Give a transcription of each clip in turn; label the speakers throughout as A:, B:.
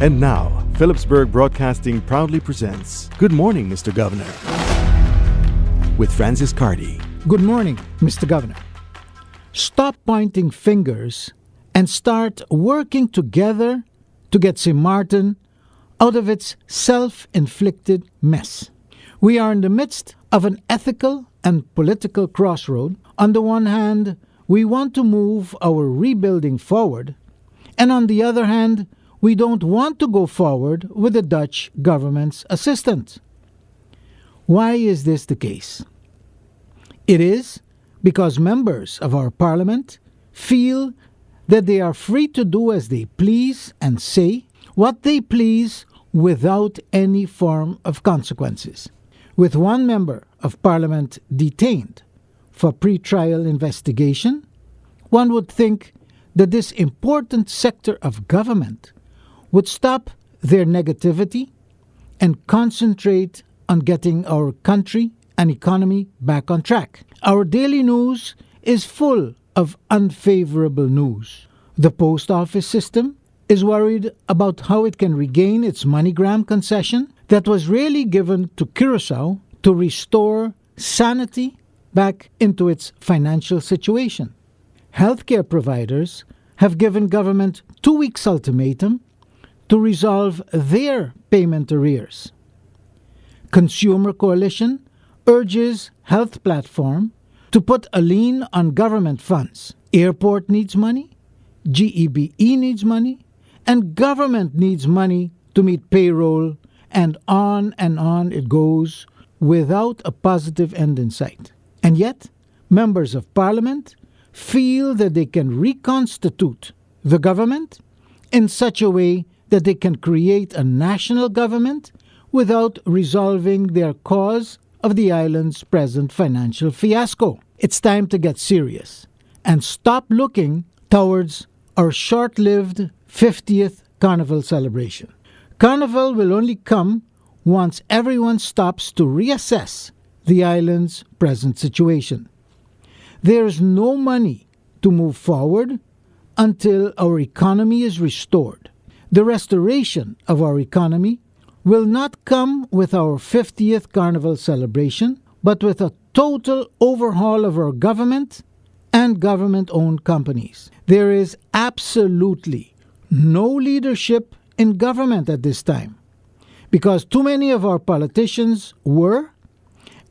A: And now, Philipsburg Broadcasting proudly presents Good Morning, Mr. Governor, with Francis Carty.
B: Good morning, Mr. Governor. Stop pointing fingers and start working together to get St. Martin out of its self-inflicted mess. We are in the midst of an ethical and political crossroad. On the one hand, we want to move our rebuilding forward, and on the other hand, we don't want to go forward with the Dutch government's assistance. Why is this the case? It is because members of our parliament feel that they are free to do as they please and say what they please without any form of consequences. With one member of parliament detained for pre-trial investigation, one would think that this important sector of government would stop their negativity and concentrate on getting our country and economy back on track. Our daily news is full of unfavorable news. The post office system is worried about how it can regain its MoneyGram concession that was really given to Curaçao to restore sanity back into its financial situation. Healthcare providers have given government 2 weeks ultimatum to resolve their payment arrears. Consumer Coalition urges Health Platform to put a lien on government funds. Airport needs money, GEBE needs money, and government needs money to meet payroll, and on it goes without a positive end in sight. And yet, members of parliament feel that they can reconstitute the government in such a way that they can create a national government without resolving their cause of the island's present financial fiasco. It's time to get serious and stop looking towards our short-lived 50th Carnival celebration. Carnival will only come once everyone stops to reassess the island's present situation. There's no money to move forward until our economy is restored. The restoration of our economy will not come with our 50th Carnival celebration, but with a total overhaul of our government and government-owned companies. There is absolutely no leadership in government at this time because too many of our politicians were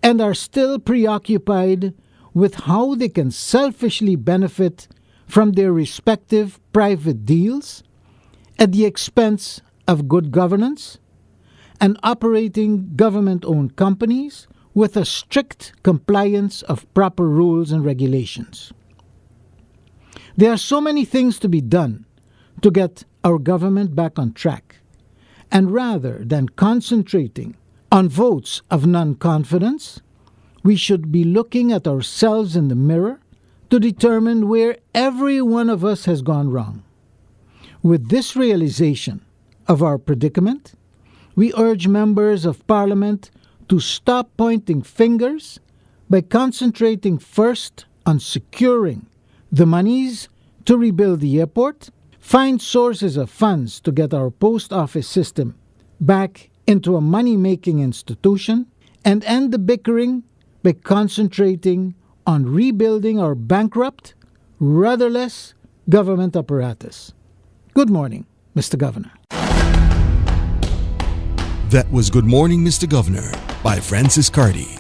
B: and are still preoccupied with how they can selfishly benefit from their respective private deals at the expense of good governance and operating government-owned companies with a strict compliance of proper rules and regulations. There are so many things to be done to get our government back on track, and rather than concentrating on votes of non-confidence, we should be looking at ourselves in the mirror to determine where every one of us has gone wrong. With this realization of our predicament, we urge members of Parliament to stop pointing fingers by concentrating first on securing the monies to rebuild the airport, find sources of funds to get our post office system back into a money-making institution, and end the bickering by concentrating on rebuilding our bankrupt, rudderless government apparatus. Good morning, Mr. Governor.
A: That was Good Morning, Mr. Governor by Francis Carty.